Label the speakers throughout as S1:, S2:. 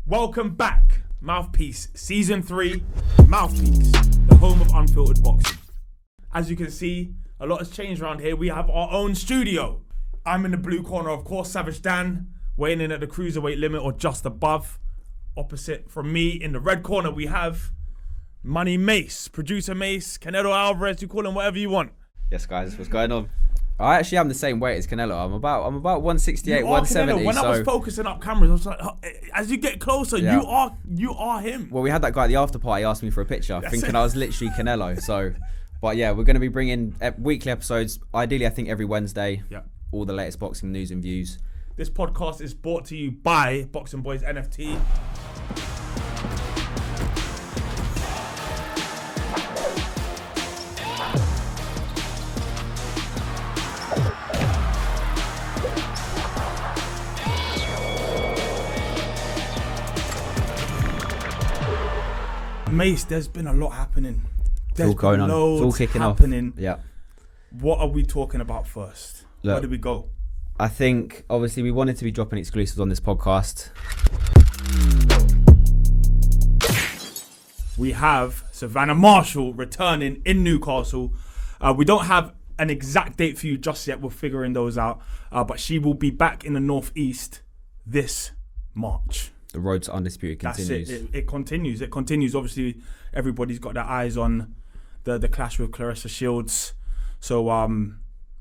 S1: Welcome back, Mouthpiece Season 3, Mouthpiece, the home of unfiltered boxing. As you can see, a lot has changed around here. We have our own studio. I'm in the blue corner, of course, Savage Dan, weighing in at the cruiserweight limit or just above. Opposite from me, in the red corner, we have Money Mace, Producer Mace, Canelo Alvarez, you call him whatever you want.
S2: Yes, guys, what's going on? I actually am the same weight as Canelo. I'm about 168,
S1: You are
S2: 170.
S1: Canelo. When I was focusing up cameras, I was like, oh, as you get closer,
S2: Yeah.
S1: you are him.
S2: Well, we had that guy at the after party ask me for a picture, thinking I was literally Canelo. So, but yeah, we're going to be bringing weekly episodes. Ideally, I think every Wednesday.
S1: Yeah.
S2: All the latest boxing news and views.
S1: This podcast is brought to you by Boxing Boys NFT. Mace, there's been a lot happening. There's
S2: It's all going on. It's all kicking
S1: happening.
S2: off. Yeah.
S1: What are we talking about first?
S2: Look,
S1: Where do we go?
S2: I think, obviously, we wanted to be dropping exclusives on this podcast.
S1: We have Savannah Marshall returning in Newcastle. We don't have an exact date for you just yet. We're figuring those out. But she will be back in the Northeast this March.
S2: The road to Undisputed continues.
S1: That's it. It continues. It continues. Obviously, everybody's got their eyes on the clash with Claressa Shields. So,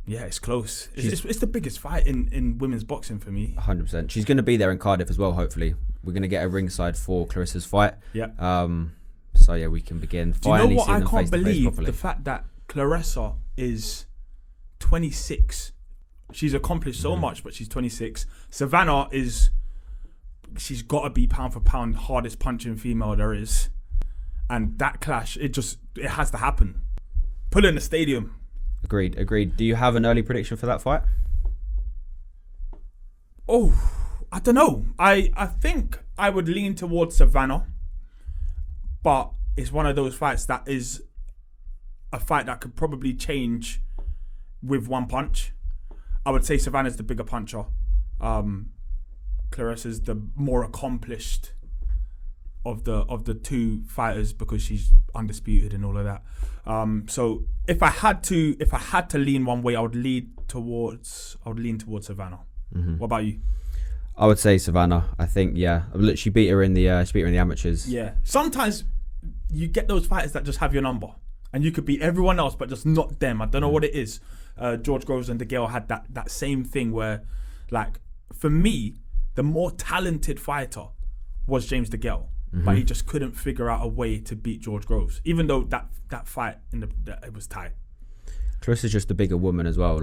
S1: yeah, it's close. It's the biggest fight in women's boxing for me.
S2: 100%. She's going to be there in Cardiff as well, hopefully. We're going to get a ringside for Claressa's fight.
S1: Yeah.
S2: So, yeah, we can begin finally.
S1: Do you know what
S2: seeing
S1: I
S2: them
S1: can't
S2: face-to-face
S1: believe?
S2: properly.
S1: The fact that Claressa is 26. She's accomplished so much, but she's 26. Savannah she's got to be pound for pound hardest punching female there is. And that clash, it has to happen. Put it in the stadium.
S2: Agreed. Do you have an early prediction for that fight?
S1: Oh, I don't know. I think I would lean towards Savannah, but it's one of those fights that is a fight that could probably change with one punch. I would say Savannah's the bigger puncher. Claressa's the more accomplished of the two fighters because she's undisputed and all of that. So if I had to lean one way, I would lean towards Savannah. Mm-hmm. What about you?
S2: I would say Savannah. I think she beat her in the amateurs.
S1: Yeah. Sometimes you get those fighters that just have your number, and you could beat everyone else, but just not them. I don't know what it is. George Groves and DeGale had that same thing where, like, for me, the more talented fighter was James DeGale, but he just couldn't figure out a way to beat George Groves, even though that fight it was tight.
S2: Claressa's just a bigger woman as well.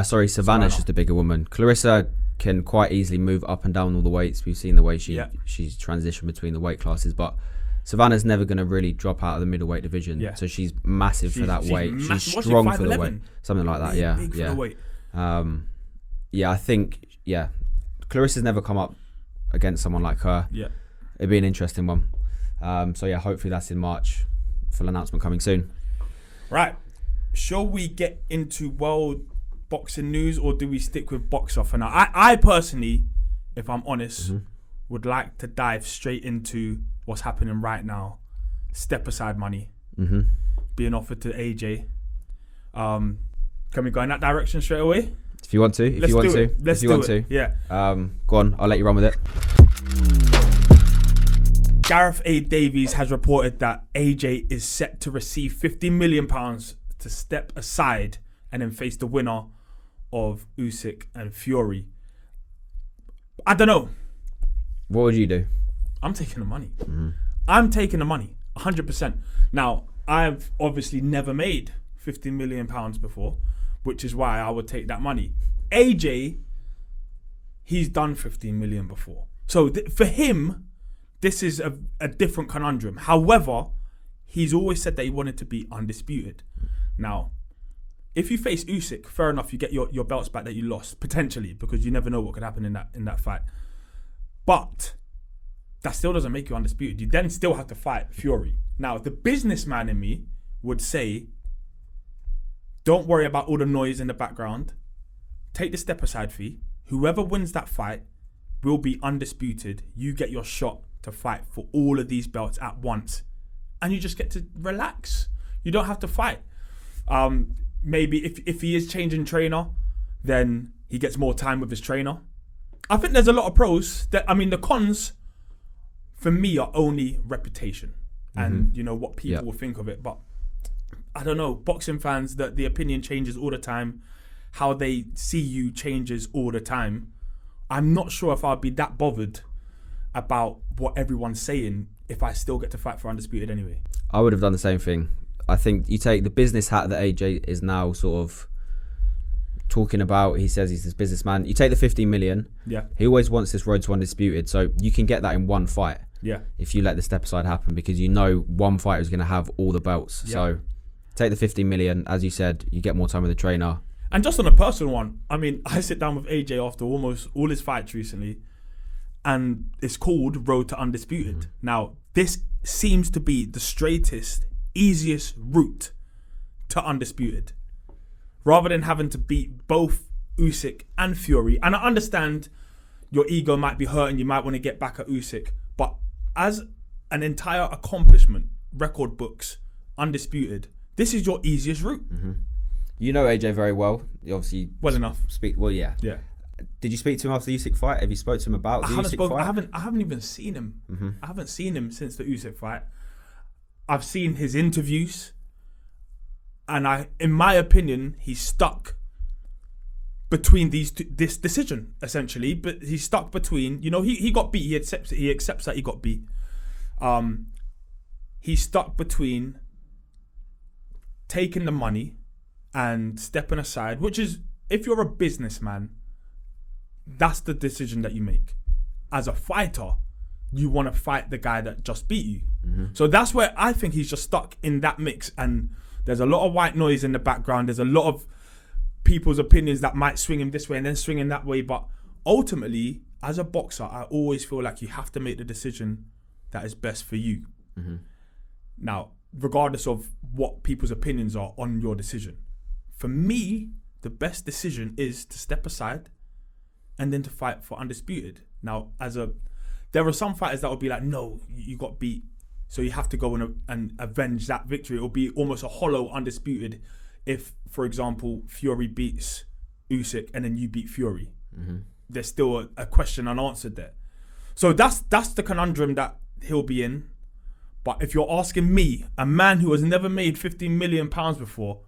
S2: Savannah's just a bigger woman. Claressa can quite easily move up and down all the weights. We've seen the way she's transitioned between the weight classes, but Savannah's never going to really drop out of the middleweight division. Yeah. So she's massive for that weight. She's strong for the weight. Something like that,
S1: Big for the weight.
S2: I think, Claressa's never come up against someone like her.
S1: Yeah.
S2: It'd be an interesting one. Hopefully that's in March. Full announcement coming soon.
S1: Right. Shall we get into world boxing news, or do we stick with boxer for now? I personally, if I'm honest, would like to dive straight into what's happening right now. Step aside money being offered to AJ. Can we go in that direction straight away?
S2: If you want to.
S1: Let's do it. Yeah.
S2: Go on. I'll let you run with it.
S1: Gareth A. Davies has reported that AJ is set to receive £50 million to step aside and then face the winner of Usyk and Fury. I don't know.
S2: What would you do?
S1: I'm taking the money. I'm taking the money, 100%. Now, I've obviously never made £50 million before, which is why I would take that money. AJ, he's done 15 million before. So for him, this is a different conundrum. However, he's always said that he wanted to be undisputed. Now, if you face Usyk, fair enough, you get your belts back that you lost, potentially, because you never know what could happen in that fight. But that still doesn't make you undisputed. You then still have to fight Fury. Now, the businessman in me would say, don't worry about all the noise in the background. Take the step aside fee. Whoever wins that fight will be undisputed. You get your shot to fight for all of these belts at once, and you just get to relax. You don't have to fight. Maybe if he is changing trainer, then he gets more time with his trainer. I think there's a lot of pros. The cons for me are only reputation and what people will think of it. But I don't know, boxing fans, that the opinion changes all the time. How they see you changes all the time. I'm not sure if I'd be that bothered about what everyone's saying if I still get to fight for Undisputed anyway.
S2: I would have done the same thing. I think you take the business hat that AJ is now sort of talking about. He says he's this businessman. You take the 15 million.
S1: Yeah.
S2: He always wants this road to Undisputed, so you can get that in one fight.
S1: Yeah.
S2: If you let the step aside happen, because one fighter is going to have all the belts. Yeah. So take the 15 million. As you said, you get more time with the trainer.
S1: And just on a personal one, I sit down with AJ after almost all his fights recently, and it's called Road to Undisputed. Now, this seems to be the straightest, easiest route to Undisputed, rather than having to beat both Usyk and Fury. And I understand your ego might be hurt and you might want to get back at Usyk, but as an entire accomplishment, record books, Undisputed, this is your easiest route.
S2: You know AJ very well. You obviously
S1: well enough.
S2: Yeah. Did you speak to him after the Usyk fight? Have you spoke to him about the Usyk fight?
S1: I haven't even seen him. I haven't seen him since the Usyk fight. I've seen his interviews, and in my opinion, he's stuck between this decision, essentially. But he's stuck between, he got beat. He accepts that he got beat. He's stuck between taking the money and stepping aside, which is, if you're a businessman, that's the decision that you make. As a fighter, you want to fight the guy that just beat you. So that's where I think he's just stuck in that mix, and there's a lot of white noise in the background. There's a lot of people's opinions that might swing him this way and then swing him that way, but ultimately, as a boxer, I always feel like you have to make the decision that is best for you. Now, regardless of what people's opinions are on your decision, for me, the best decision is to step aside and then to fight for Undisputed. Now, there are some fighters that will be like, no, you got beat, so you have to go and avenge that victory. It will be almost a hollow Undisputed if, for example, Fury beats Usyk and then you beat Fury. There's still a question unanswered there. So that's the conundrum that he'll be in. But if you're asking me, a man who has never made £15 million before,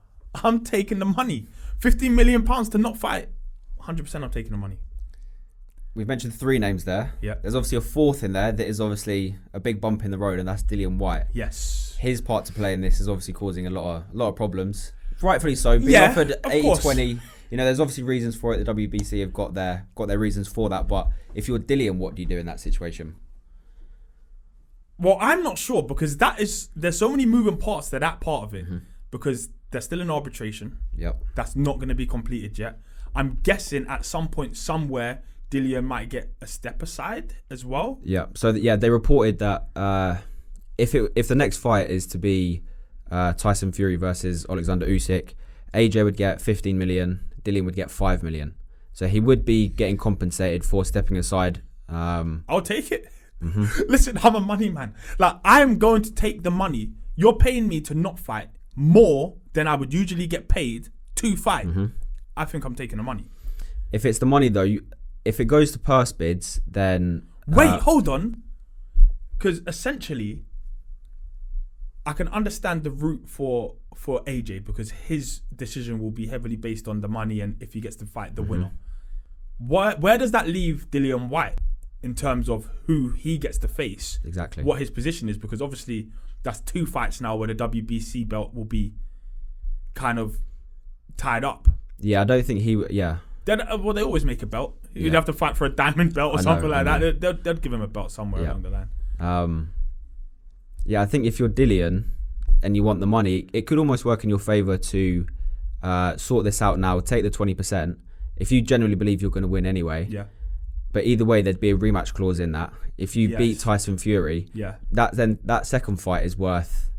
S1: I'm taking the money. £15 million to not fight. 100% I'm taking the money.
S2: We've mentioned 3 names there.
S1: Yeah.
S2: There's obviously a 4th in there that is obviously a big bump in the road, and that's Dillian Whyte.
S1: Yes.
S2: His part to play in this is obviously causing a lot of problems. Rightfully so. Being offered 80-20. There's obviously reasons for it. The WBC have got their reasons for that. But if you're Dillian, what do you do in that situation?
S1: Well, I'm not sure, because there's so many moving parts to that part of it. Because there's still an arbitration.
S2: Yep. That's
S1: not going to be completed yet. I'm guessing at some point somewhere, Dillian might get a step aside as well.
S2: Yeah. So they reported that if the next fight is to be Tyson Fury versus Alexander Usyk, AJ would get 15 million, Dillian would get 5 million. So he would be getting compensated for stepping aside.
S1: I'll take it. Listen, I'm a money man. Like, I'm going to take the money. You're paying me to not fight more than I would usually get paid to fight. I think I'm taking the money.
S2: If it's the money though, if it goes to purse bids, then
S1: wait, hold on, because essentially, I can understand the route for AJ, because his decision will be heavily based on the money and if he gets to fight the winner. Where does that leave Dillian Whyte in terms of who he gets to face?
S2: Exactly.
S1: What his position is, because obviously that's 2 fights now where the WBC belt will be kind of tied up.
S2: Yeah, I don't think he. Yeah.
S1: Well, they always make a belt. You'd have to fight for a diamond belt or something like that. They'd give him a belt somewhere along the line.
S2: Yeah, I think if you're Dillian and you want the money, it could almost work in your favour to sort this out now, take the 20%. If you genuinely believe you're going to win anyway.
S1: Yeah.
S2: But either way, there'd be a rematch clause in that. If you beat Tyson Fury, that second fight is worth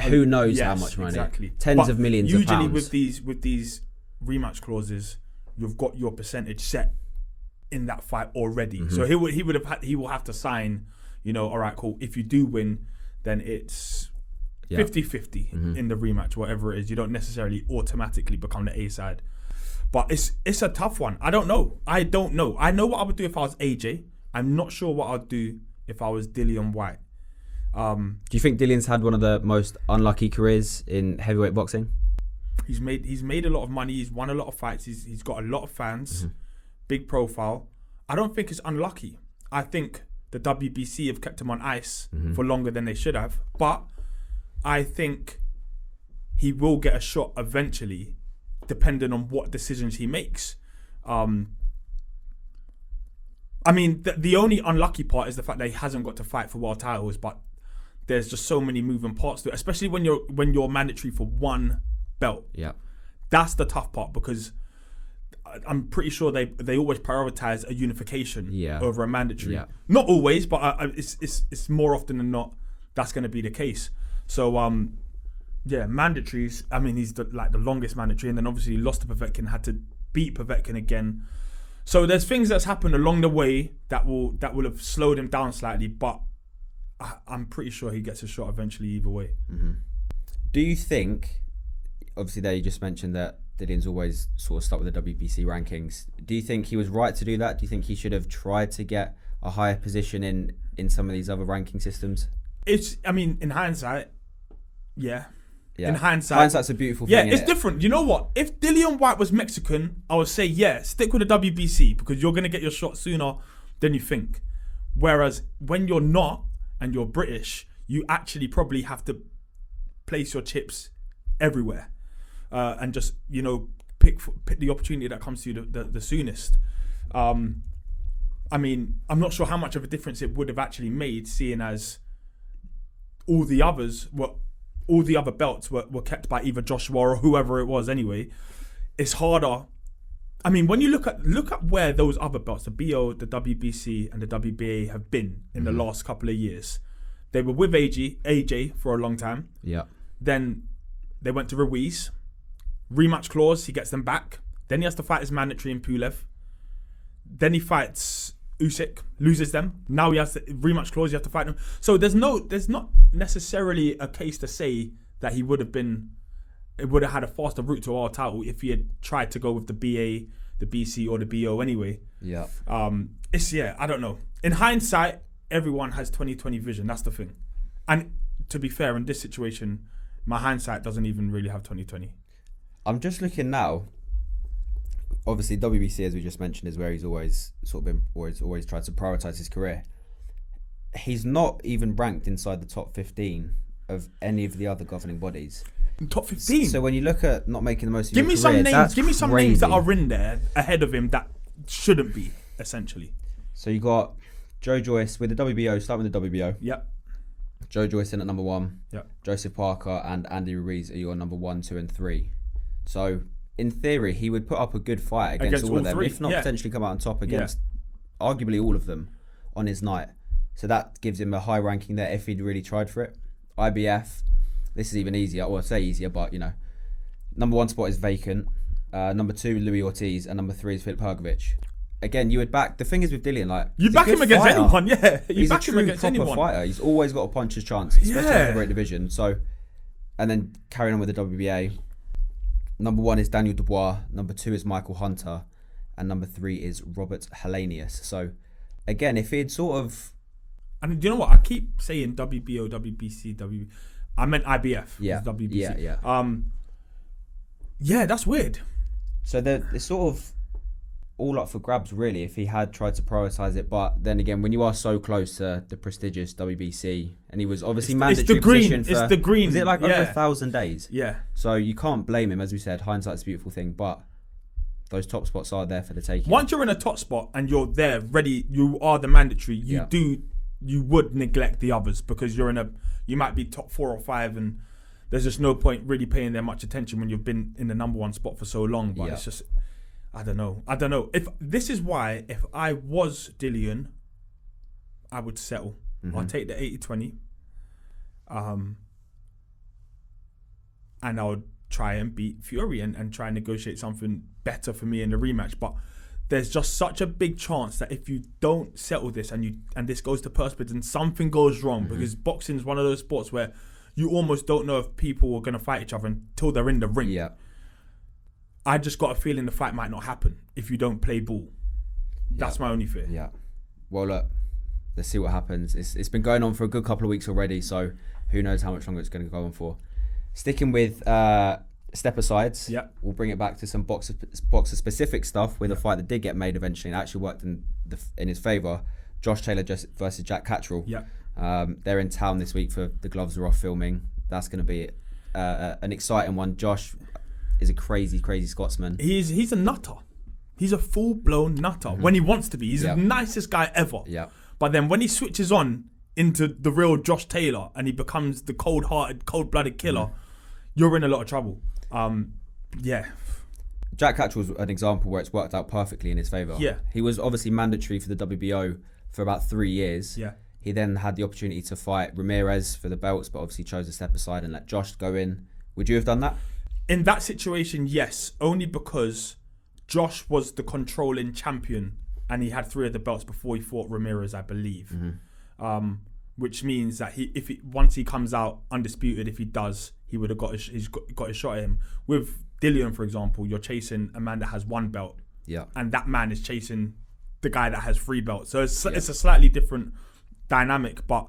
S2: who knows how much money.
S1: Exactly.
S2: Tens of millions of pounds.
S1: Usually with these rematch clauses, you've got your percentage set in that fight already. So he will have to sign, all right, cool. If you do win, then it's 50-50 in the rematch, whatever it is. You don't necessarily automatically become the A side. But it's a tough one. I don't know. I know what I would do if I was AJ. I'm not sure what I'd do if I was Dillian Whyte.
S2: Do you think Dillian's had one of the most unlucky careers in heavyweight boxing?
S1: He's made a lot of money. He's won a lot of fights. He's got a lot of fans. Big profile. I don't think it's unlucky. I think the WBC have kept him on ice for longer than they should have. But I think he will get a shot eventually, depending on what decisions he makes. I mean, the only unlucky part is the fact that he hasn't got to fight for world titles, but there's just so many moving parts to it, especially when you're mandatory for one belt. Yeah. That's the tough part, because I'm pretty sure they always prioritize a unification over a mandatory. Yeah. Not always, but it's more often than not that's going to be the case. So mandatories. I mean, he's the longest mandatory, and then obviously he lost to Povetkin, had to beat Povetkin again. So there's things that's happened along the way that will have slowed him down slightly, but I'm pretty sure he gets a shot eventually either way.
S2: Do you think, obviously there you just mentioned that Dillian's always sort of stuck with the WBC rankings. Do you think he was right to do that? Do you think he should have tried to get a higher position in some of these other ranking systems?
S1: In hindsight, yeah. In hindsight,
S2: hindsight's a beautiful thing.
S1: Yeah, it's different. You know what? If Dillian Whyte was Mexican, I would say stick with the WBC, because you're gonna get your shot sooner than you think. Whereas when you're not and you're British, you actually probably have to place your chips everywhere, and just pick the opportunity that comes to you the soonest. I'm not sure how much of a difference it would have actually made, seeing as all the other belts were kept by either Joshua or whoever it was anyway. It's harder. I mean, when you look at where those other belts, the BO, the WBC and the WBA have been in the last couple of years. They were with AJ for a long time. Yeah. Then they went to Ruiz. Rematch clause, he gets them back. Then he has to fight his mandatory in Pulev. Then he fights Usyk, loses them. Now he has the rematch clause, you have to fight him. So there's not necessarily a case to say that it would have had a faster route to our title if he had tried to go with the BA, the BC or the BO anyway. Yeah. I don't know. In hindsight, everyone has 20/20 vision. That's the thing. And to be fair, in this situation, my hindsight doesn't even really have 20/20.
S2: I'm just looking now. Obviously, WBC, as we just mentioned, is where he's always always tried to prioritize his career. He's not even ranked inside the top 15 of any of the other governing bodies.
S1: Top 15.
S2: So when you look at not making the most of your career,
S1: give me some names that are in there ahead of him that shouldn't be, essentially.
S2: So you got Joe Joyce with the WBO. Start with the WBO.
S1: Yep.
S2: Joe Joyce in at number 1.
S1: Yep.
S2: Joseph Parker and Andy Ruiz are your number 1, 2, and 3. So in theory, he would put up a good fight against all of them, if not potentially come out on top against arguably all of them on his night. So that gives him a high ranking there if he'd really tried for it. IBF, this is even easier. Well, I say easier, but number 1 spot is vacant. Number 2, Louis Ortiz, and number 3 is Filip Hrgović. Again, you would back. The thing is with Dillian,
S1: you back him against anyone. Yeah,
S2: he's a true proper fighter. He's always got a puncher's chance, especially in the heavyweight division. So, and then carrying on with the WBA. Number 1 is Daniel Dubois. Number 2 is Michael Hunter, and number 3 is Robert Helenius. So, again, if he'd sort of,
S1: and you know what, I keep saying WBO, WBC, I meant IBF.
S2: Yeah,
S1: WBC. Yeah, that's weird.
S2: So it's sort of all up for grabs, really, if he had tried to prioritise it. But then again, when you are so close to the prestigious WBC, and he was obviously mandatory position for...
S1: It's the green.
S2: Was it over 1,000 days?
S1: Yeah.
S2: So you can't blame him, as we said. Hindsight's a beautiful thing, but those top spots are there for the taking.
S1: Once you're in a top spot and you're there, ready, you are the mandatory, you would neglect the others, because you might be top 4 or 5, and there's just no point really paying them much attention when you've been in the number 1 spot for so long. But it's just... I don't know. This is why, if I was Dillian, I would settle. I'll take the 80-20. And I would try and beat Fury and try and negotiate something better for me in the rematch. But there's just such a big chance that if you don't settle this and this goes to purse bids and something goes wrong, because boxing is one of those sports where you almost don't know if people are going to fight each other until they're in the ring.
S2: Yeah.
S1: I just got a feeling the fight might not happen if you don't play ball. That's my only fear.
S2: Yeah. Well, look, let's see what happens. It's been going on for a good couple of weeks already, so who knows how much longer it's going to go on for. Sticking with step-asides, we'll bring it back to some boxer-specific stuff with a fight that did get made eventually and actually worked in his favour. Josh Taylor versus Jack Catterall. They're in town this week for The Gloves Are Off filming. That's going to be an exciting one. Josh is a crazy, crazy Scotsman.
S1: He's a nutter. He's a full-blown nutter when he wants to be. He's the nicest guy ever. But then when he switches on into the real Josh Taylor and he becomes the cold-hearted, cold-blooded killer, you're in a lot of trouble.
S2: Jack Catterall's an example where it's worked out perfectly in his favour. He was obviously mandatory for the WBO for about 3 years. He then had the opportunity to fight Ramirez for the belts, but obviously chose to step aside and let Josh go in. Would you have done that?
S1: In that situation, yes. Only because Josh was the controlling champion and he had 3 of the belts before he fought Ramirez, I believe. Which means that once he comes out undisputed, if he does, he would have got his shot at him. With Dillian, for example, you're chasing a man that has 1 belt, and that man is chasing the guy that has 3 belts. So it's a slightly different dynamic. But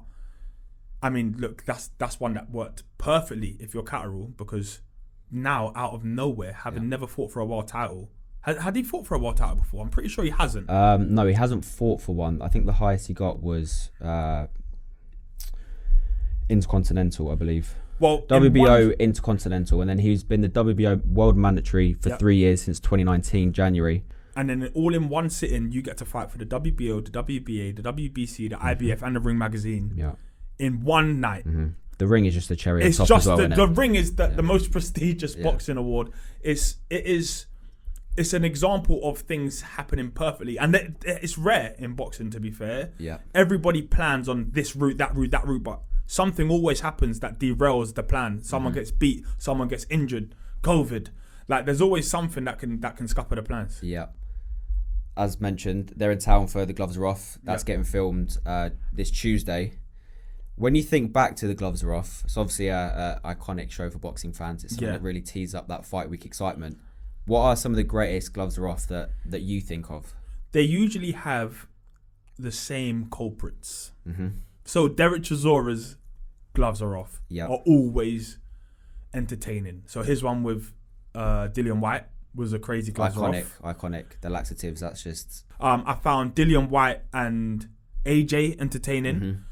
S1: I mean, look, that's one that worked perfectly if you're Catterall, because now out of nowhere, having never fought for a world title. Had he fought for a world title before? I'm pretty sure he hasn't.
S2: No, he hasn't fought for one. I think the highest he got was Intercontinental, I believe.
S1: Well,
S2: WBO Intercontinental, and then he's been the WBO World Mandatory for 3 years since 2019 January.
S1: And then all in one sitting, you get to fight for the WBO, the WBA, the WBC, the IBF, and the Ring Magazine. In one night.
S2: The ring is just a cherry on top
S1: just
S2: as well,
S1: the ring is the most prestigious boxing award. It's an example of things happening perfectly, and it's rare in boxing, to be fair. Everybody plans on this route, that route, but something always happens that derails the plan. Someone gets beat, someone gets injured, COVID. Like, there's always something that can scupper the plans.
S2: As mentioned, they're in town for The Gloves Are Off. That's getting filmed this Tuesday. When you think back to The Gloves Are Off, it's obviously a iconic show for boxing fans. It's something that really tees up that fight week excitement. What are some of the greatest Gloves Are Off that you think of?
S1: They usually have the same culprits. So Derek Chisora's Gloves Are Off are always entertaining. So his one with Dillian Whyte was a crazy Gloves Are Off.
S2: Iconic. The laxatives, that's just...
S1: I found Dillian Whyte and AJ entertaining.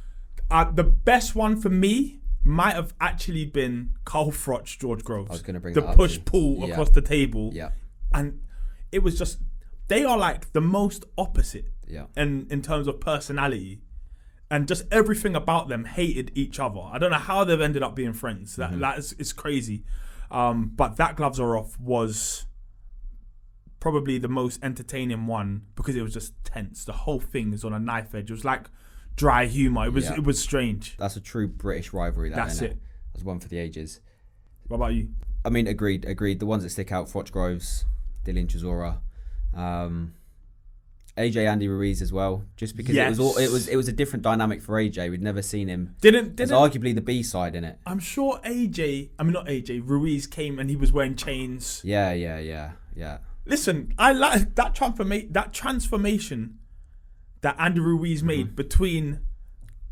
S1: The best one for me might have actually been Carl Froch, George Groves.
S2: I was going to bring
S1: the
S2: that up
S1: push-pull across the table. And it was just... They are like the most opposite in terms of personality. And just everything about them hated each other. I don't know how they've ended up being friends. It's crazy. But that Gloves Are Off was probably the most entertaining one because it was just tense. The whole thing is on a knife edge. It was like dry humour. It was strange.
S2: That's a true British rivalry.
S1: That's it.
S2: That's one for the ages.
S1: What about you?
S2: I mean, agreed. The ones that stick out: Froch Groves, Dillian Chisora, AJ Andy Ruiz as well. Just because it was a different dynamic for AJ. We'd never seen him. It's arguably the B side in it.
S1: I'm sure Ruiz came and he was wearing chains.
S2: Yeah.
S1: Listen, I like that transformation that Andy Ruiz made between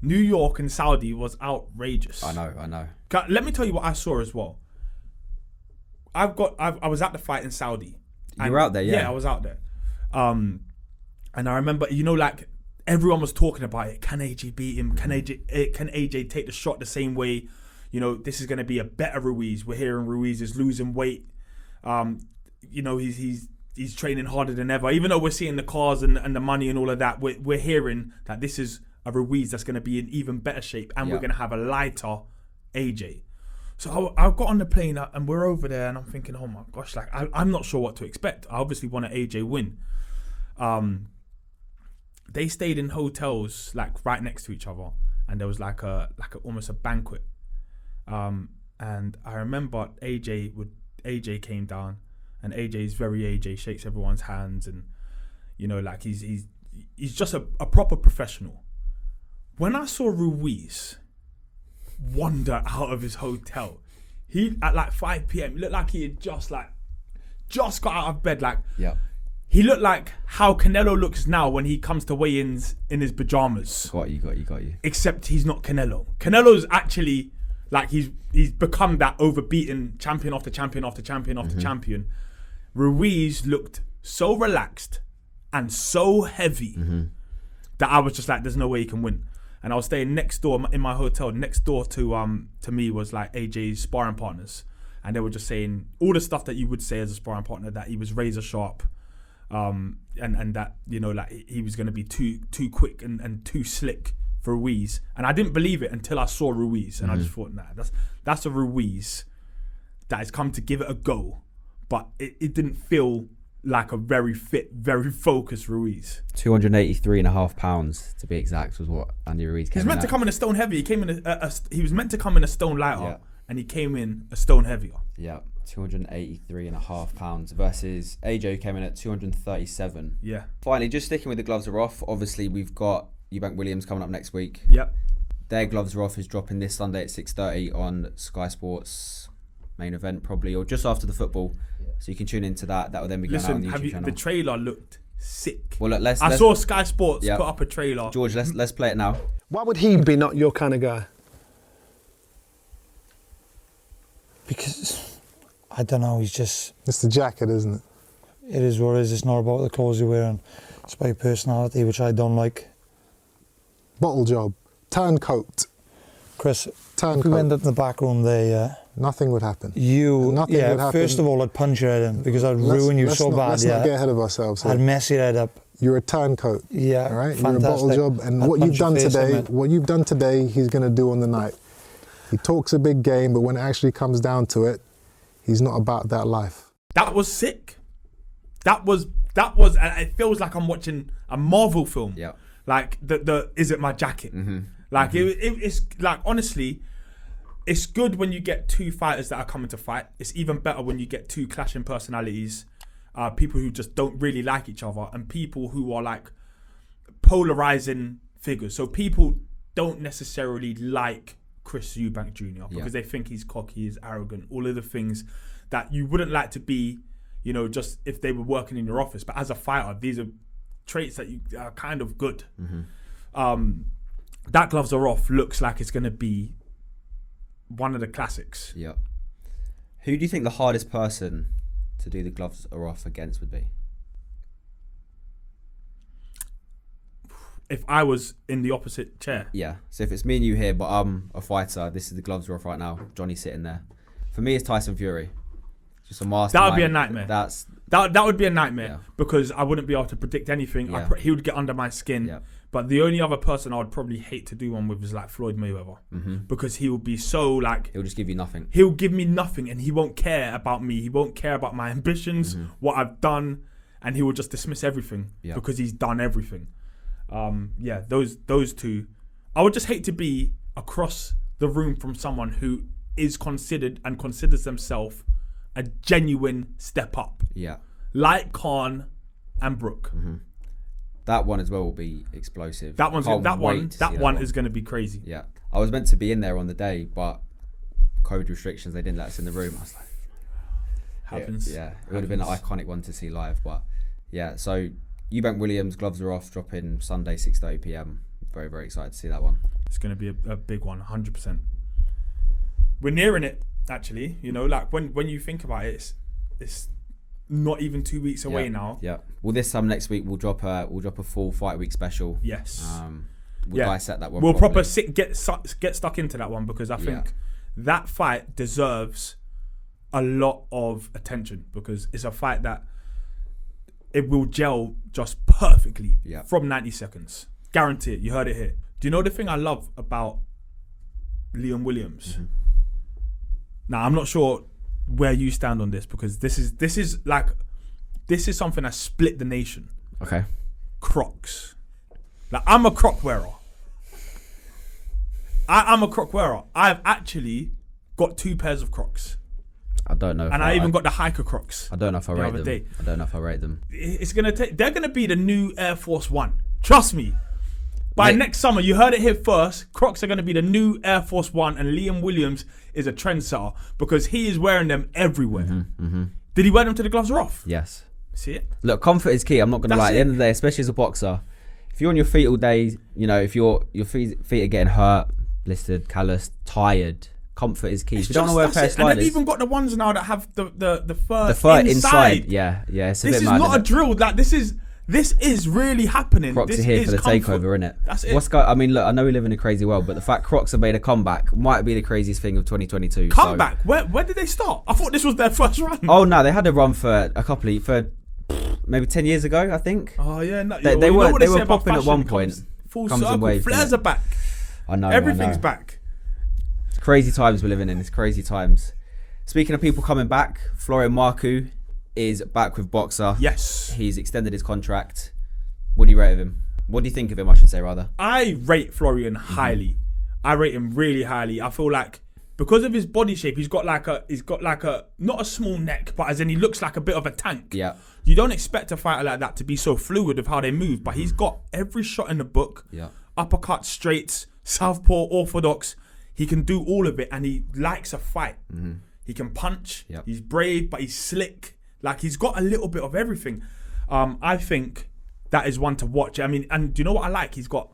S1: New York and Saudi was outrageous.
S2: I know.
S1: Let me tell you what I saw as well. I was at the fight in Saudi.
S2: You were out there, yeah?
S1: Yeah, I was out there. And I remember, like, everyone was talking about it. Can AJ beat him? Can AJ take the shot the same way? This is going to be a better Ruiz. We're hearing Ruiz is losing weight. He's training harder than ever. Even though we're seeing the cars and the money and all of that, we're hearing that this is a Ruiz that's going to be in even better shape, and we're going to have a lighter AJ. So I got on the plane and we're over there, and I'm thinking, oh my gosh, like I'm not sure what to expect. I obviously want an AJ win. They stayed in hotels like right next to each other, and there was like almost a banquet. And I remember AJ came down, and AJ is very AJ, shakes everyone's hands, and You know, like he's just a proper professional. When I saw Ruiz wander out of his hotel, he at like 5 p.m. he looked like he had just got out of bed. Like, he looked like how Canelo looks now when he comes to weigh-ins in his pajamas.
S2: Got you.
S1: Except he's not Canelo. Canelo's actually like he's become that overbeaten champion after champion after champion after champion. Ruiz looked so relaxed and so heavy that I was just like, there's no way he can win. And I was staying next door in my hotel. Next door to me was like AJ's sparring partners, and they were just saying all the stuff that you would say as a sparring partner, that he was razor sharp, and that, you know, like he was going to be too quick and too slick for Ruiz. And I didn't believe it until I saw Ruiz, and I just thought, nah, that's a Ruiz that has come to give it a go, but it didn't feel like a very fit, very focused Ruiz.
S2: 283.5 pounds to be exact was what Andy Ruiz came in.
S1: He's meant to come in a stone heavy. He came in he was meant to come in a stone lighter, and he came in a stone heavier.
S2: Yeah, 283.5 pounds versus AJ, who came in at 237.
S1: Yeah.
S2: Finally, just sticking with the gloves are off. Obviously, we've got Eubank Williams coming up next week.
S1: Yep.
S2: Their gloves are off is dropping this Sunday at 6:30 on Sky Sports main event, probably, or just after the football. So you can tune into that. That will then be going out on the YouTube channel.
S1: The trailer looked sick.
S2: Well, look,
S1: I saw Sky Sports put up a trailer.
S2: George, let's play it now.
S3: Why would he be not your kind of guy?
S4: Because, I don't know, he's just...
S5: It's the jacket, isn't it?
S4: It is what it is. It's not about the clothes you're wearing. It's about your personality, which I don't like.
S5: Bottle job. Turncoat.
S4: Chris,
S5: Turncoat.
S4: if we went up in the back room there, yeah,
S5: nothing would happen.
S4: Nothing
S5: would happen.
S4: First of all, I'd punch your head in because I'd ruin you so bad.
S5: Let's not get ahead of ourselves here.
S4: I'd mess your head up.
S5: You're a turncoat.
S4: Yeah,
S5: all right.
S4: fantastic.
S5: You're a bottle job, and what you've done today, he's going to do on the night. He talks a big game, but when it actually comes down to it, he's not about that life.
S1: That was sick. That was. It feels like I'm watching a Marvel film.
S2: Yeah.
S1: Like the Is It My Jacket? Like it's like, honestly, it's good when you get two fighters that are coming to fight. It's even better when you get two clashing personalities, people who just don't really like each other, and people who are like polarizing figures. So people don't necessarily like Chris Eubank Jr. because they think he's cocky, he's arrogant, all of the things that you wouldn't like to be, you know, just if they were working in your office. But as a fighter, these are traits that you are kind of good. That gloves are off looks like it's going to be one of the classics.
S2: Yeah. Who do you think the hardest person to do the gloves are off against would be?
S1: If I was in the opposite chair.
S2: Yeah. So if it's me and you here, but I'm a fighter, this is the gloves are off right now. Johnny's sitting there. For me, it's Tyson Fury. Just a master.
S1: That would be a nightmare. That would be a nightmare because I wouldn't be able to predict anything.
S2: Yeah.
S1: He would get under my skin. Yeah. But the only other person I would probably hate to do one with is like Floyd Mayweather, because he would be so like...
S2: He'll just give you nothing.
S1: He'll give me nothing, and he won't care about me. He won't care about my ambitions, what I've done, and he will just dismiss everything because he's done everything. Those two. I would just hate to be across the room from someone who is considered and considers themselves a genuine step up.
S2: Yeah.
S1: Like Khan and Brook.
S2: That one as well will be explosive.
S1: That one is going to be crazy.
S2: Yeah. I was meant to be in there on the day, but COVID restrictions, they didn't let us in the room. I was like,
S1: happens.
S2: Yeah. It would have been an iconic one to see live, but yeah. So Eubank Williams, gloves are off, dropping Sunday 6:30 p.m. Very, very excited to see that one.
S1: It's going to be a big one, 100%. We're nearing it, actually. You know, like when you think about it, it's not even 2 weeks away now.
S2: Yeah. Well, this time next week we'll drop a full fight week special.
S1: Yes.
S2: We'll dissect that one.
S1: We'll get stuck into that one because I think that fight deserves a lot of attention because it's a fight that it will gel just perfectly from 90 seconds. Guarantee it. You heard it here. Do you know the thing I love about Leon Williams? Now, I'm not sure where you stand on this because this is something that split the nation.
S2: Okay.
S1: Crocs. Like, I'm a Croc wearer. I'm a Croc wearer. I've actually got 2 pairs of Crocs.
S2: I don't know.
S1: And I even got the hiker Crocs.
S2: I don't know if I rate them. I don't know if I rate them.
S1: It's gonna take. They're gonna be the new Air Force One. Trust me. By next summer, you heard it here first. Crocs are gonna be the new Air Force One, and Liam Williams is a trendsetter because he is wearing them everywhere. Did he wear them till the gloves are off?
S2: Yes.
S1: See it?
S2: Look, comfort is key. I'm not gonna lie. At the end of the day, especially as a boxer, if you're on your feet all day, you know, if your feet are getting hurt, blistered, calloused, tired, comfort is key. If you don't want to wear a pair of sliders.
S1: And they've even got the ones now that have the fur
S2: inside. Yeah. It's a bit mad.
S1: This is not a drill. Like this is really happening.
S2: Crocs are here for the takeover, innit?
S1: That's it.
S2: I mean, look, I know we live in a crazy world, but the fact Crocs have made a comeback might be the craziest thing of 2022.
S1: Comeback? Where did they start? I thought this was their first run.
S2: Oh no, they had a run for maybe 10 years ago, I think.
S1: Oh yeah, no,
S2: they were popping at one point.
S1: Full circle. Flares are back.
S2: I know.
S1: Everything's back.
S2: It's crazy times we're living in. It's crazy times. Speaking of people coming back, Florian Marku is back with Boxer.
S1: Yes.
S2: He's extended his contract. What do you rate of him? What do you think of him, I should say, rather?
S1: I rate Florian highly. I rate him really highly. I feel like because of his body shape, he's got like a not a small neck, but as in he looks like a bit of a tank.
S2: Yeah.
S1: You don't expect a fighter like that to be so fluid of how they move, but he's got every shot in the book.
S2: Yeah.
S1: Uppercut, straights, southpaw, orthodox. He can do all of it, and he likes a fight. He can punch.
S2: Yep.
S1: He's brave, but he's slick. Like he's got a little bit of everything. I think that is one to watch. I mean, and do you know what I like? He's got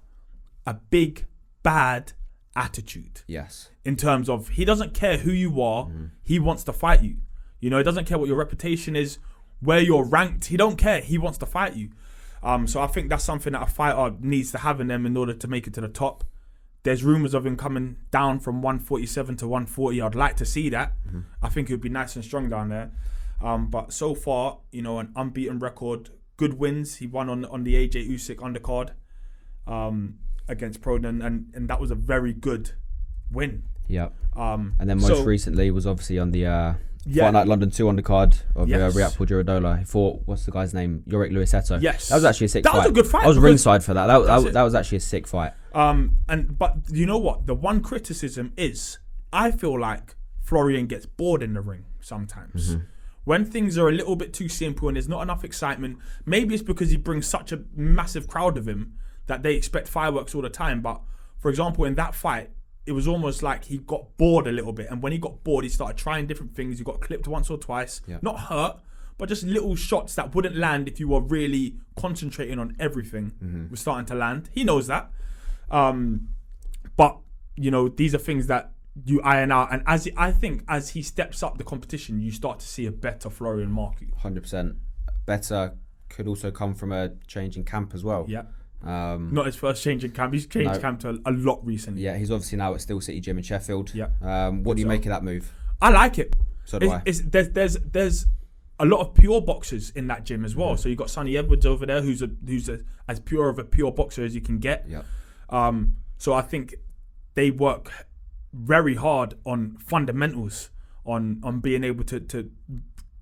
S1: a big, bad attitude.
S2: Yes.
S1: In terms of he doesn't care who you are, he wants to fight you. You know, he doesn't care what your reputation is, where you're ranked. He don't care. He wants to fight you. So I think that's something that a fighter needs to have in them in order to make it to the top. There's rumours of him coming down from 147 to 140. I'd like to see that. I think it would be nice and strong down there. But so far, you know, an unbeaten record, good wins. He won on the AJ Usyk undercard against Prodan, and that was a very good win.
S2: Yeah. And then most recently was obviously on the Fight Night London 2 undercard of Riyad Puljudola. He fought, what's the guy's name? Yorick Lewis Eto.
S1: Yes.
S2: That was actually a sick fight.
S1: That was a good fight.
S2: I was ringside for that. That was actually a sick fight.
S1: But you know what? The one criticism is I feel like Florian gets bored in the ring sometimes. When things are a little bit too simple and there's not enough excitement, maybe it's because he brings such a massive crowd of him that they expect fireworks all the time. But for example, in that fight, it was almost like he got bored a little bit. And when he got bored, he started trying different things. He got clipped once or twice. Yeah. Not hurt, but just little shots that wouldn't land if you were really concentrating on everything was starting to land. He knows that. But, you know, these are things that you iron out. And I think as he steps up the competition, you start to see a better Florian Marku.
S2: 100%. Better could also come from a change in camp as well.
S1: Yeah. Not his first change in camp. He's changed camp to a lot recently.
S2: Yeah, he's obviously now at Steel City Gym in Sheffield.
S1: Yeah.
S2: What do you make of that move?
S1: I like it.
S2: So do I.
S1: There's a lot of pure boxers in that gym as well. So you got Sonny Edwards over there, who's as pure of a pure boxer as you can get.
S2: Yeah.
S1: So I think they work very hard on fundamentals, on being able to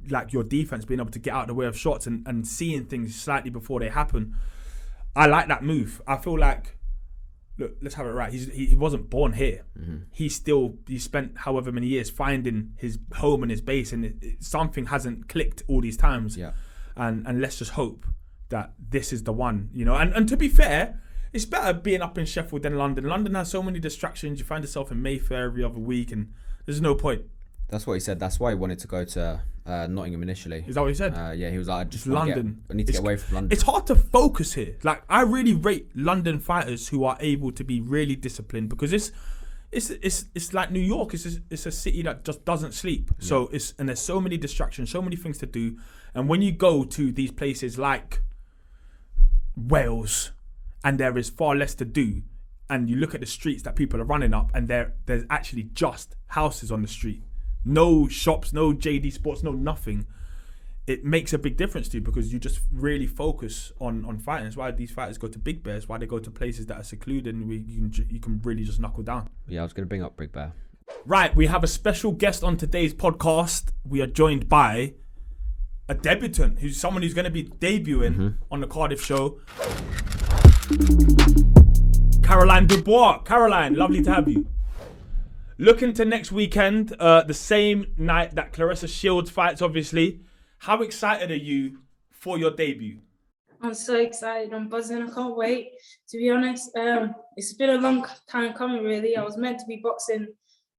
S1: like your defense, being able to get out of the way of shots and seeing things slightly before they happen. I like that move. I feel like, look, let's have it right. He wasn't born here. He spent however many years finding his home and his base, and something hasn't clicked all these times.
S2: Yeah.
S1: And let's just hope that this is the one, you know. And to be fair, it's better being up in Sheffield than London. London has so many distractions. You find yourself in Mayfair every other week, and there's no point.
S2: That's what he said. That's why he wanted to go to Nottingham initially.
S1: Is that what he said?
S2: Yeah, he was like, just
S1: London.
S2: I need to get away from London.
S1: It's hard to focus here. Like, I really rate London fighters who are able to be really disciplined, because it's like New York. It's a city that just doesn't sleep. Yeah. So and there's so many distractions, so many things to do. And when you go to these places like Wales, and there is far less to do, and you look at the streets that people are running up, and there's actually just houses on the street. No shops, no JD Sports, no nothing. It makes a big difference to you, because you just really focus on fighting. That's why these fighters go to Big Bears, why they go to places that are secluded and you can really just knuckle down.
S2: Yeah, I was going to bring up Big Bear.
S1: Right, we have a special guest on today's podcast. We are joined by a debutant, who's someone who's going to be debuting on the Cardiff show. Caroline Dubois. Caroline, lovely to have you. Looking to next weekend, the same night that Claressa Shields fights, obviously. How excited are you for your debut?
S6: I'm so excited. I'm buzzing. I can't wait. To be honest, it's been a long time coming, really. I was meant to be boxing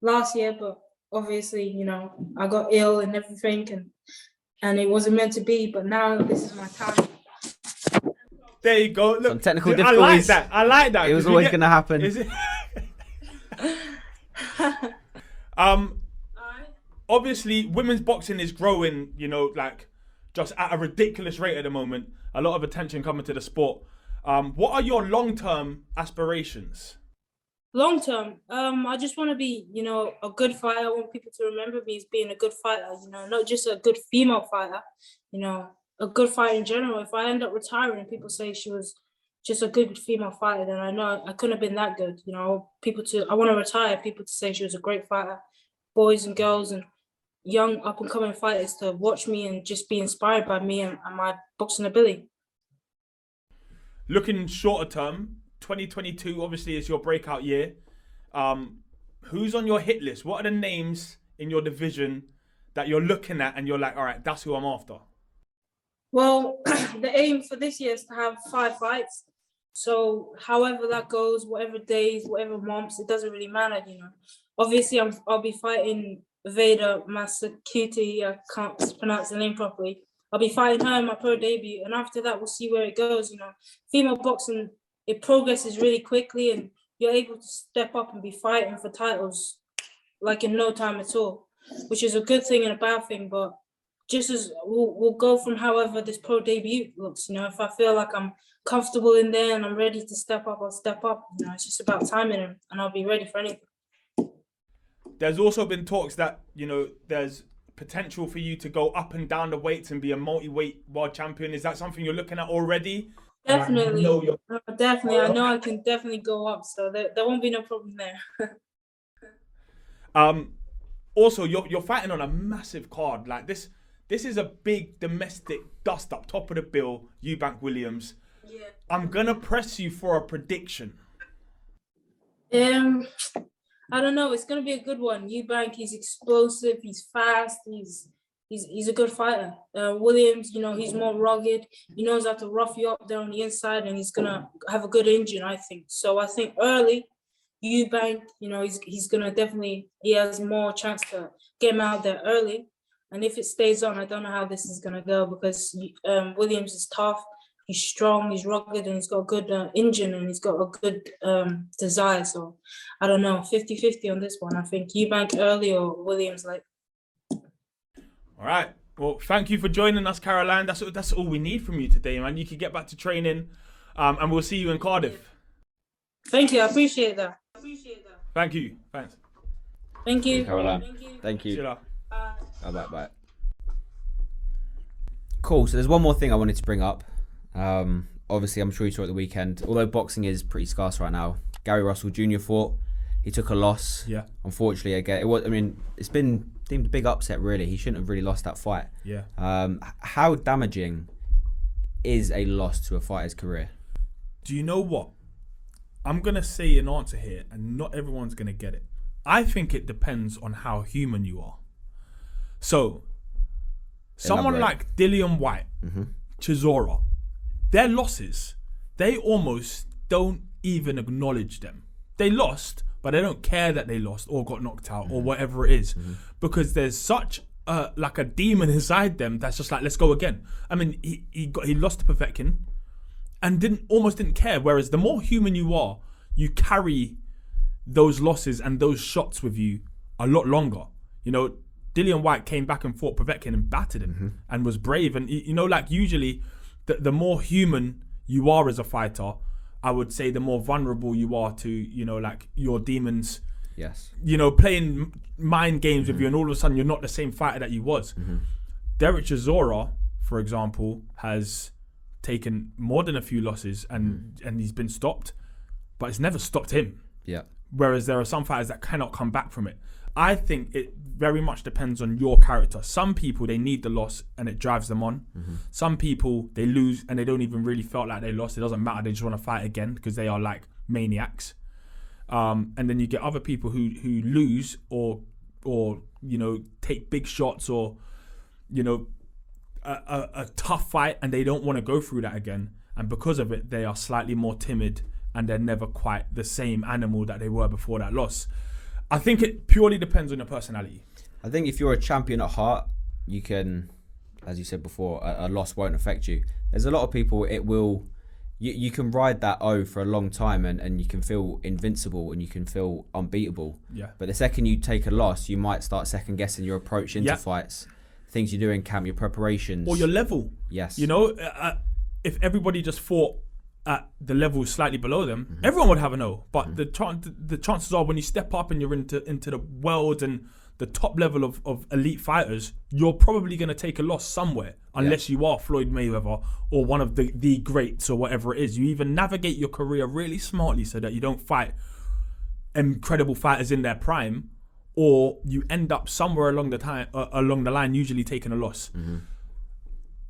S6: last year, but obviously, you know, I got ill and everything, and it wasn't meant to be. But now this is my time.
S1: There you go. Look,
S2: some technical difficulties.
S1: I like that.
S2: It was always going to happen.
S1: Is it? Obviously, women's boxing is growing, you know, like just at a ridiculous rate at the moment. A lot of attention coming to the sport. What are your long-term aspirations?
S6: Long-term, I just want to be, you know, a good fighter. I want people to remember me as being a good fighter, you know, not just a good female fighter, you know, a good fighter in general. If I end up retiring and people say she was just a good female fighter, then I know I couldn't have been that good. You know, I want to retire, people to say she was a great fighter, boys and girls and young up-and-coming fighters to watch me and just be inspired by me and my boxing ability.
S1: Looking shorter term, 2022 obviously is your breakout year. Who's on your hit list? What are the names in your division that you're looking at and you're like, all right, that's who I'm after?
S6: Well, the aim for this year is to have 5 fights. So however that goes, whatever days, whatever months, it doesn't really matter, you know. Obviously, I'll be fighting Veda Masakuti. I can't pronounce the name properly. I'll be fighting her in my pro debut, and after that, we'll see where it goes. You know, female boxing, it progresses really quickly, and you're able to step up and be fighting for titles like in no time at all, which is a good thing and a bad thing. But just as we'll go from however this pro debut looks. You know, if I feel like I'm comfortable in there and I'm ready to step up, I'll step up. You know, it's just about timing, and I'll be ready for anything.
S1: There's also been talks that, you know, there's potential for you to go up and down the weights and be a multi-weight world champion. Is that something you're looking at already?
S6: Definitely. Definitely. I know I can definitely go up, so there won't be no problem there.
S1: Also, you're fighting on a massive card. Like this is a big domestic dust-up, top of the bill, Eubank Williams.
S6: Yeah.
S1: I'm going to press you for a prediction.
S6: I don't know. It's gonna be a good one. Eubank, he's explosive. He's fast. He's a good fighter. Williams, you know, he's more rugged. He knows how to rough you up there on the inside, and he's gonna have a good engine, I think. So I think early, Eubank, you know, he's gonna definitely. He has more chance to get him out there early. And if it stays on, I don't know how this is gonna go because Williams is tough. He's strong, he's rugged, and he's got a good engine, and he's got a good desire. So, I don't know, 50-50 on this one. I think Eubank early or Williams late.
S1: All right. Well, thank you for joining us, Caroline. That's all we need from you today, man. You can get back to training, and we'll see you in Cardiff.
S6: Thank you. I appreciate that.
S1: Thank you. Thanks.
S6: Thank you.
S2: Caroline. Thank you.
S1: See you later.
S2: Bye. Bye. Cool. So there's one more thing I wanted to bring up. Obviously, I'm sure you saw at the weekend, although boxing is pretty scarce right now, Gary Russell Jr. fought. He took a loss. Yeah. Unfortunately, again, it's been deemed a big upset, really. He shouldn't have really lost that fight.
S1: Yeah.
S2: How damaging is a loss to a fighter's career?
S1: Do you know what? I'm going to say an answer here, and not everyone's going to get it. I think it depends on how human you are. So, someone like Dillian Whyte, Chisora, their losses, they almost don't even acknowledge them. They lost, but they don't care that they lost or got knocked out or whatever it is, because there's such like a demon inside them that's just like, let's go again. I mean, he lost to Povetkin and almost didn't care. Whereas the more human you are, you carry those losses and those shots with you a lot longer. You know, Dillian Whyte came back and fought Povetkin and battered him and was brave. And, you know, like usually the more human you are as a fighter, I would say the more vulnerable you are to, you know, like your demons, you know, playing mind games with you, and all of a sudden you're not the same fighter that you was. Derek Chisora, for example, has taken more than a few losses and he's been stopped, but it's never stopped him. Yeah. Whereas there are some fighters that cannot come back from it. I think it very much depends on your character. Some people, they need the loss and it drives them on. Some people, they lose and they don't even really feel like they lost. It doesn't matter. They just want to fight again because they are like maniacs. And then you get other people who lose or take big shots or a tough fight, and they don't want to go through that again, and because of it they are slightly more timid and they're never quite the same animal that they were before that loss. I think it purely depends on your personality.
S2: I think if you're a champion at heart, you can, as you said before, a loss won't affect you. There's a lot of people, it will, you can ride that O for a long time and you can feel invincible and you can feel unbeatable.
S1: Yeah.
S2: But the second you take a loss, you might start second guessing your approach into fights, things you do in camp, your preparations.
S1: Or your level.
S2: Yes.
S1: If everybody just fought at the level slightly below them, everyone would have an O. But the chances are when you step up and you're into the world and the top level of elite fighters, you're probably going to take a loss somewhere, unless you are Floyd Mayweather or one of the greats or whatever it is. You even navigate your career really smartly so that you don't fight incredible fighters in their prime, or you end up somewhere along the line, usually taking a loss.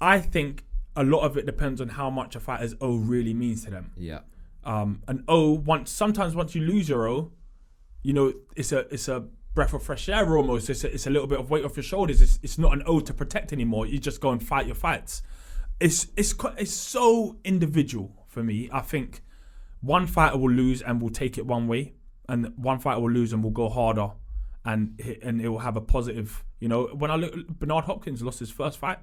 S1: I think a lot of it depends on how much a fighter's O really means to them.
S2: Yeah.
S1: An O, sometimes once you lose your O, it's a breath of fresh air almost. It's a little bit of weight off your shoulders. It's not an O to protect anymore. You just go and fight your fights. It's so individual for me. I think one fighter will lose and will take it one way, and one fighter will lose and will go harder, and it will have a positive. When I look, Bernard Hopkins lost his first fight,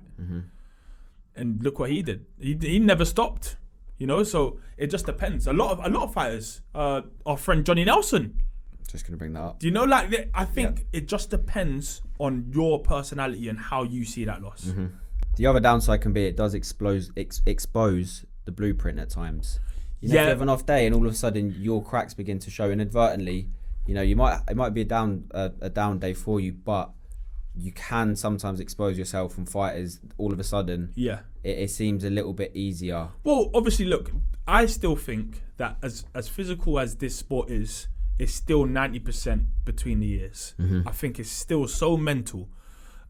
S1: and look what he did. He never stopped. So it just depends. A lot of fighters. Our friend Johnny Nelson.
S2: Just going to bring that up.
S1: Do I think it just depends on your personality and how you see that loss.
S2: The other downside can be it does expose the blueprint at times. If you have an off day and all of a sudden your cracks begin to show inadvertently, it might be a down day for you, but you can sometimes expose yourself from fighters all of a sudden. Yeah. It seems a little bit easier.
S1: Well, obviously, look, I still think that as physical as this sport is, it's still 90% between the ears. I think it's still so mental.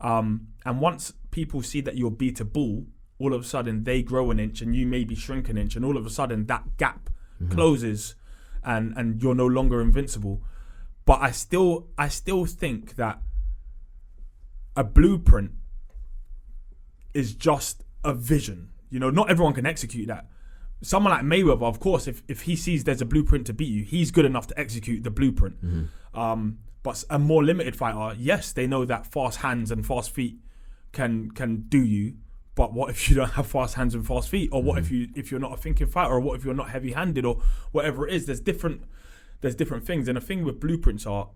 S1: And once people see that you're beatable, all of a sudden they grow an inch and you maybe shrink an inch, and all of a sudden that gap closes and you're no longer invincible. But I still think that a blueprint is just a vision. Not everyone can execute that. Someone like Mayweather, of course, if he sees there's a blueprint to beat you, he's good enough to execute the blueprint. But a more limited fighter, yes, they know that fast hands and fast feet can do you. But what if you don't have fast hands and fast feet? Or what if you're not a thinking fighter? Or what if you're not heavy-handed? Or whatever it is, there's different things. And the thing with blueprints are,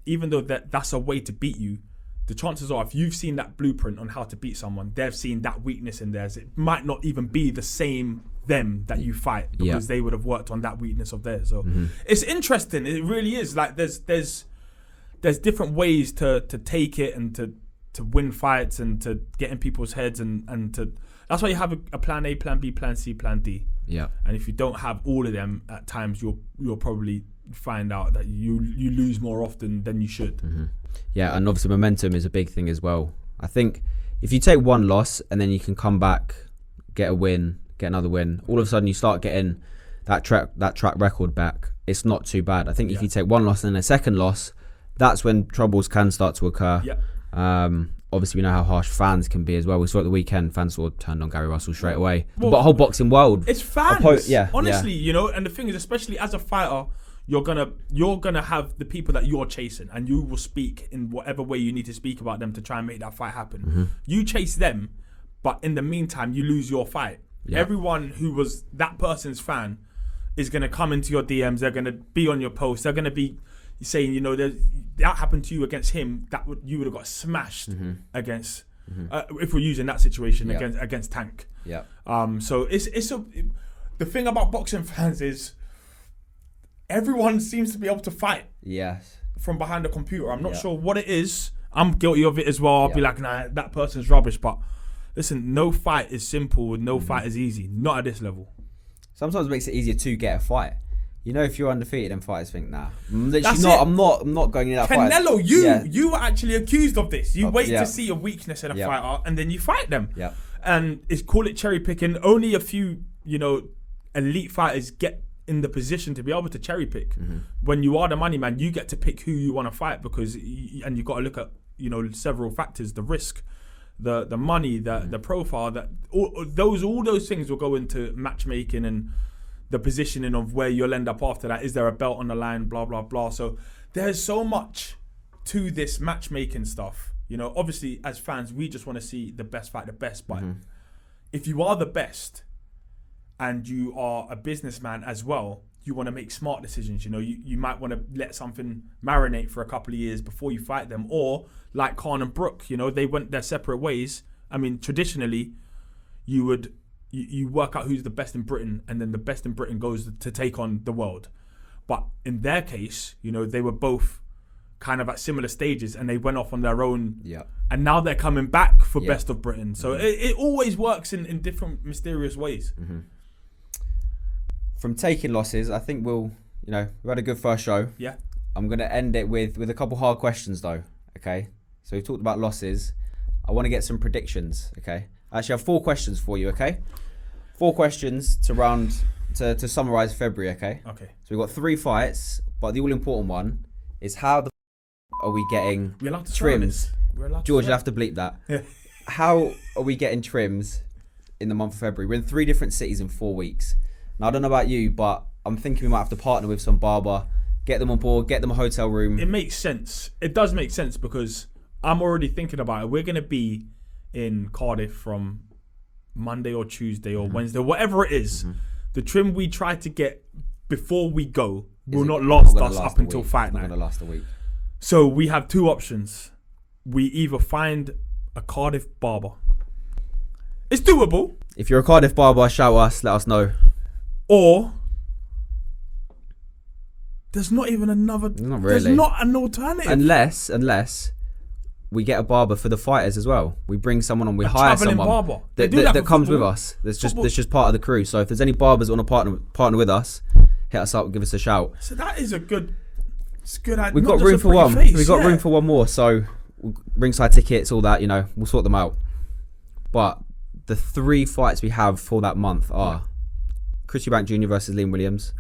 S1: even though that's a way to beat you, the chances are, if you've seen that blueprint on how to beat someone, they've seen that weakness in theirs. It might not even be the same them that you fight, because they would have worked on that weakness of theirs. So it's interesting. It really is. Like there's different ways to take it and to win fights and to get in people's heads and to. That's why you have a plan A, plan B, plan C, plan D. Yeah. And if you don't have all of them, at times you'll probably find out that you lose more often than you should.
S2: Yeah, and obviously momentum is a big thing as well. I think if you take one loss and then you can come back, get a win, get another win, all of a sudden you start getting that track record back. It's not too bad. I think if you take one loss and then a second loss, that's when troubles can start to occur. Obviously, we know how harsh fans can be as well. We saw at the weekend, fans sort of turned on Gary Russell straight away. Well, but the whole boxing world,
S1: it's fans. Honestly, and the thing is, especially as a fighter, you're gonna have the people that you're chasing, and you will speak in whatever way you need to speak about them to try and make that fight happen. You chase them, but in the meantime, you lose your fight. Everyone who was that person's fan is gonna come into your DMs. They're gonna be on your posts. They're gonna be saying, that happened to you against him. You would have got smashed against. If we're using that situation against Tank. So the thing about boxing fans is, everyone seems to be able to fight. From behind a computer. I'm not sure what it is. I'm guilty of it as well. I'll be like, nah, that person's rubbish. But listen, no fight is simple. No fight is easy. Not at this level.
S2: Sometimes it makes it easier to get a fight. If you're undefeated, then fighters think, nah, I'm not going in that fight.
S1: Canelo, you were actually accused of this. You wait to see a weakness in a fighter, and then you fight them. And call it cherry picking. Only a few, elite fighters get in the position to be able to cherry pick. When you are the money man, you get to pick who you want to fight because, and you got to look at, you know, several factors: the risk, the money, the profile. That all those things will go into matchmaking and the positioning of where you'll end up after that. Is there a belt on the line? Blah blah blah. So there's so much to this matchmaking stuff. You know, obviously as fans, we just want to see the best fight the best. But if you are the best and you are a businessman as well, you want to make smart decisions. You know, you might want to let something marinate for a couple of years before you fight them. Or like Khan and Brook, you know, they went their separate ways. I mean, traditionally, you work out who's the best in Britain, and then the best in Britain goes to take on the world. But in their case, you know, they were both kind of at similar stages, and they went off on their own. Yeah. And now they're coming back for best of Britain. So it always works in different mysterious ways.
S2: From taking losses, I think we've had a good first show. Yeah. I'm going to end it with a couple hard questions though. Okay. So we've talked about losses. I want to get some predictions. Okay. I actually have 4 questions for you. Okay. 4 questions to summarize February. Okay. Okay. So we've got 3 fights, but the all important one is how the are we getting trims? George, you'll have to bleep that. Yeah. How are we getting trims in the month of February? We're in 3 different cities in 4 weeks. Now, I don't know about you, but I'm thinking we might have to partner with some barber, get them on board, get them a hotel room.
S1: It makes sense. It does make sense because I'm already thinking about it. We're going to be in Cardiff from Monday or Tuesday or Wednesday, whatever it is. The trim we try to get before we go will not last us up until fight night.
S2: It's not going to last a week.
S1: So we have 2 options. We either find a Cardiff barber. It's doable.
S2: If you're a Cardiff barber, shout us, let us know.
S1: Or there's not even another.
S2: Not really.
S1: There's not an alternative.
S2: Unless we get a barber for the fighters as well. We bring someone on. We hire someone
S1: barber.
S2: that comes with us. That's just part of the crew. So if there's any barbers that want to partner with us, hit us up. Give us a shout.
S1: So that is a good. It's a good idea.
S2: We've got room for one. We've got room for one more. So ringside tickets, all that. You know, we'll sort them out. But the 3 fights we have for that month are Eubank Jr versus Liam Williams,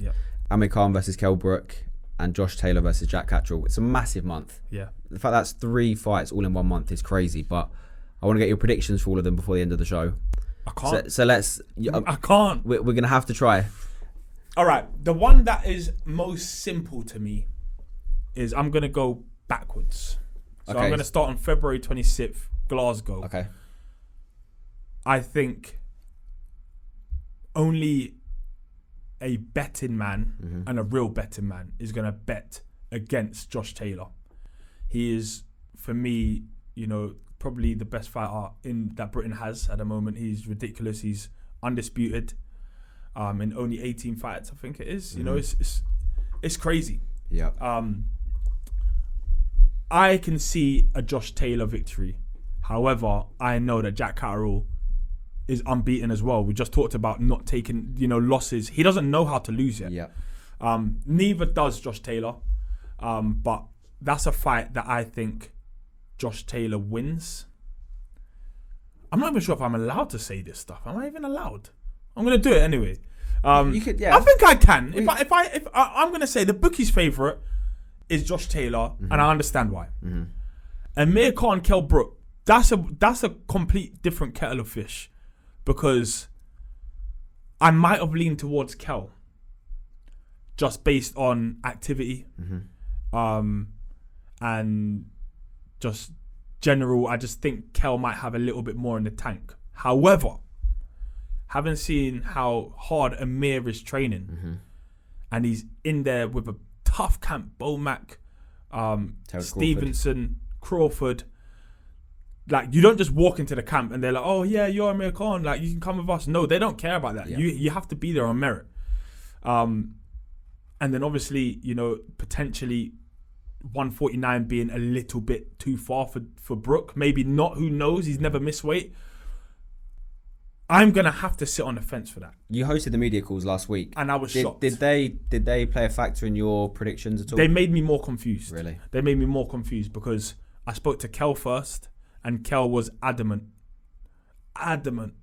S2: Amir versus Kell Brook, and Josh Taylor versus Jack Catterall. It's a massive month. Yeah. The fact that's 3 fights all in 1 month is crazy. But I want to get your predictions for all of them before the end of the show.
S1: I can't.
S2: So let's.
S1: I can't.
S2: We're gonna have to try.
S1: All right. The one that is most simple to me is I'm gonna go backwards. So I'm gonna start on February 26th, Glasgow. Okay. I think only a betting man and a real betting man is going to bet against Josh Taylor. He is, for me, you know, probably the best fighter that Britain has at the moment. He's ridiculous. He's undisputed in only 18 fights, I think it is. You know, it's crazy. Yeah. I can see a Josh Taylor victory. However, I know that Jack Catterall is unbeaten as well. We just talked about not taking, you know, losses. He doesn't know how to lose yet. Yeah. Neither does Josh Taylor. But that's a fight that I think Josh Taylor wins. I'm not even sure if I'm allowed to say this stuff. Am I even allowed? I'm gonna do it anyway. You could, yeah. I think I can. If I'm gonna say the bookie's favourite is Josh Taylor, and I understand why. Amir and Kell Brook, that's a complete different kettle of fish. Because I might have leaned towards Kell just based on activity and just general. I just think Kell might have a little bit more in the tank. However, having seen how hard Amir is training and he's in there with a tough camp, Bomac, Stevenson, Crawford. Like, you don't just walk into the camp and they're like, oh yeah, you're Amir Khan, like you can come with us. No, they don't care about that. Yeah. You have to be there on merit. And then obviously, you know, potentially 149 being a little bit too far for Brook. Maybe not, who knows? He's never missed weight. I'm gonna have to sit on the fence for that.
S2: You hosted the media calls last week,
S1: and I was shocked.
S2: Did they play a factor in your predictions at all?
S1: They made me more confused.
S2: Really?
S1: They made me more confused because I spoke to Kell first. And Kell was adamant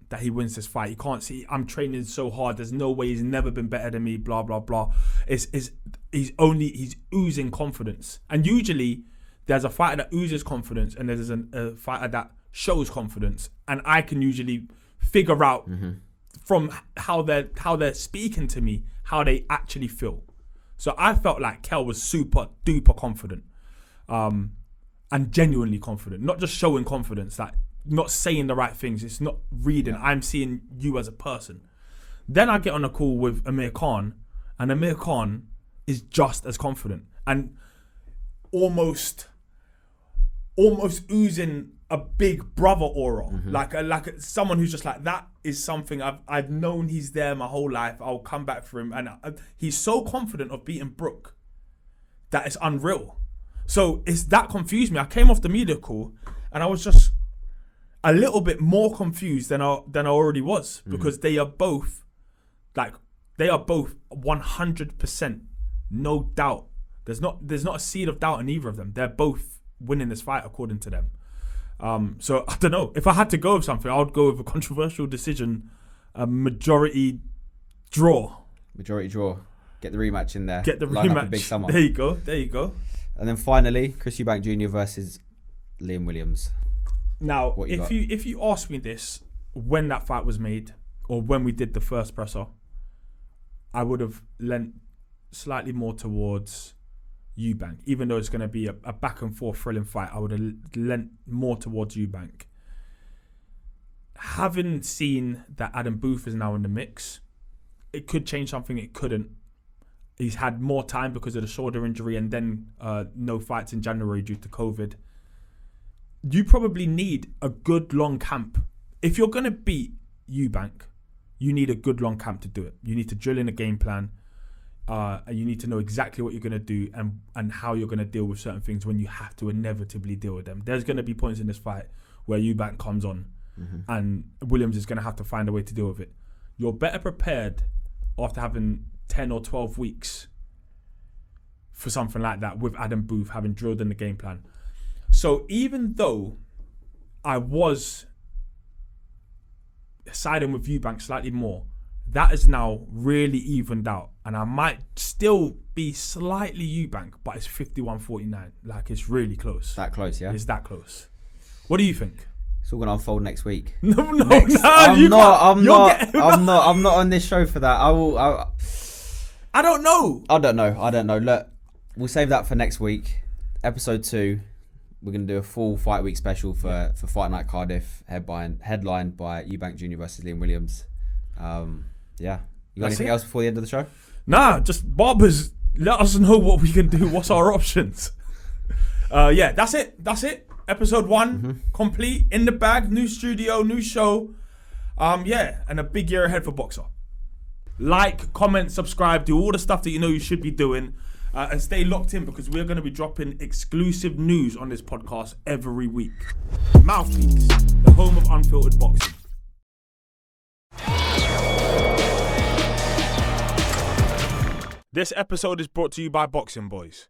S1: that he wins this fight. He can't see, I'm training so hard. There's no way, he's never been better than me, blah, blah, blah. He's oozing confidence. And usually there's a fighter that oozes confidence and there's a fighter that shows confidence. And I can usually figure out from how they're speaking to me, how they actually feel. So I felt like Kell was super duper confident, and genuinely confident, not just showing confidence, like not saying the right things. It's not reading. I'm seeing you as a person. Then I get on a call with Amir Khan, and Amir Khan is just as confident and almost oozing a big brother aura, like someone who's just like, that is something I've known he's there my whole life. I'll come back for him, and he's so confident of beating Brook that it's unreal. So it's that confused me. I came off the media call and I was just a little bit more confused than I already was, because they are both 100%, no doubt. There's not a seed of doubt in either of them. They're both winning this fight according to them. So I don't know. If I had to go with something, I would go with a controversial decision, a majority draw.
S2: Majority draw. Get the rematch in there.
S1: Get the
S2: Line
S1: rematch.
S2: Up a big summer.
S1: There you go.
S2: And then finally, Chris Eubank Jr. versus Liam Williams.
S1: Now, if you ask me this when that fight was made or when we did the first presser, I would have lent slightly more towards Eubank. Even though it's going to be a back and forth thrilling fight, I would have lent more towards Eubank. Having seen that Adam Booth is now in the mix, it could change something, it couldn't. He's had more time because of the shoulder injury and then no fights in January due to COVID. You probably need a good long camp. If you're going to beat Eubank, you need a good long camp to do it. You need to drill in a game plan. And you need to know exactly what you're going to do and how you're going to deal with certain things when you have to inevitably deal with them. There's going to be points in this fight where Eubank comes on and Williams is going to have to find a way to deal with it. You're better prepared after having 10 or 12 weeks for something like that with Adam Booth having drilled in the game plan. So even though I was siding with Eubank slightly more, that is now really evened out. And I might still be slightly Eubank, but it's 51-49. Like, it's really close.
S2: That close, yeah?
S1: It's that close. What do you think?
S2: It's all going to unfold next week.
S1: No,
S2: I'm not on this show for that.
S1: I don't know.
S2: I don't know. Look, we'll save that for next week. Episode 2. We're going to do a full fight week special for Fight Night Cardiff, headlined by Eubank Jr. versus Liam Williams. Yeah. You got anything else before the end of the show?
S1: Nah, just barbers, let us know what we can do. What's our options? Yeah, that's it. Episode 1 complete, in the bag, new studio, new show. Yeah, and a big year ahead for Boxer. Like, comment, subscribe, do all the stuff that you know you should be doing, and stay locked in because we're going to be dropping exclusive news on this podcast every week. Mouthpiece, the home of unfiltered boxing. This episode is brought to you by Boxing Boys.